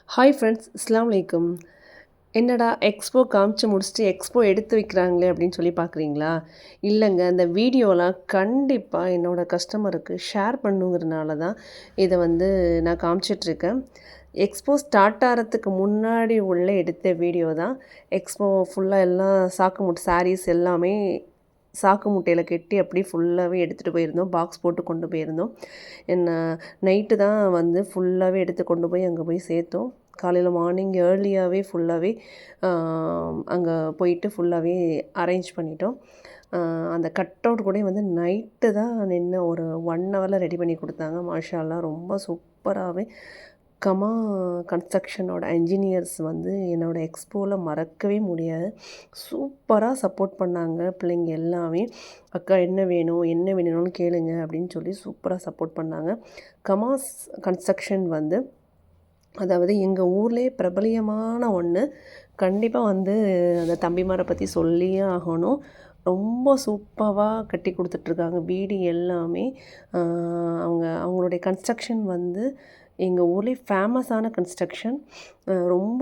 Hi friends, அஸ்ஸலாமு அலைக்கும். என்னடா எக்ஸ்போ காமிச்சு முடிச்சுட்டு எக்ஸ்போ எடுத்து வைக்கிறாங்களே அப்படின்னு சொல்லி பார்க்குறீங்களா? இல்லைங்க, அந்த வீடியோலாம் கண்டிப்பாக என்னோட கஸ்டமருக்கு ஷேர் பண்ணுங்கிறனால தான் இதை நான் காமிச்சிட்ருக்கேன். எக்ஸ்போ ஸ்டார்ட் ஆகிறதுக்கு முன்னாடி உள்ள எடுத்த வீடியோ தான். எக்ஸ்போ ஃபுல்லாக எல்லாம் சாக்கு மூட்டை சாரீஸ் எல்லாமே சாக்கு மூட்டையில் கட்டி அப்படியே ஃபுல்லாகவே எடுத்துகிட்டு போயிருந்தோம். பாக்ஸ் போட்டு கொண்டு போயிருந்தோம். என்ன நைட்டு தான் ஃபுல்லாகவே எடுத்து கொண்டு போய் அங்கே போய் சேர்த்தோம். காலையில் மார்னிங் ஏர்லியாகவே ஃபுல்லாகவே அங்கே போயிட்டு ஃபுல்லாகவே அரேஞ்ச் பண்ணிட்டோம். அந்த கட் அவுட் கூட நைட்டு தான் நின்று ஒரு 1 ஹவரில் ரெடி பண்ணி கொடுத்தாங்க. மாஷா அல்லாஹ் ரொம்ப சூப்பராகவே கமா கன்ஸ்ட்ரக்ஷனோட என்ஜினியர்ஸ் என்னோடய எக்ஸ்போவில் மறக்கவே முடியாது. சூப்பராக சப்போர்ட் பண்ணாங்க. பிள்ளைங்க எல்லாமே அக்கா என்ன வேணும் என்ன வேணும்னு கேளுங்க அப்படின்னு சொல்லி சூப்பராக சப்போர்ட் பண்ணாங்க. கமாஸ் கன்ஸ்ட்ரக்ஷன் அதாவது எங்கள் ஊர்லேயே பிரபலியமான ஒன்று. கண்டிப்பாக அந்த தம்பிமாரை பற்றி சொல்லியே ஆகணும். ரொம்ப சூப்பராக கட்டி கொடுத்துட்ருக்காங்க வீடு எல்லாமே. அவங்களுடைய கன்ஸ்ட்ரக்ஷன் எங்கள் ஊர்லேயே ஃபேமஸான கன்ஸ்ட்ரக்ஷன். ரொம்ப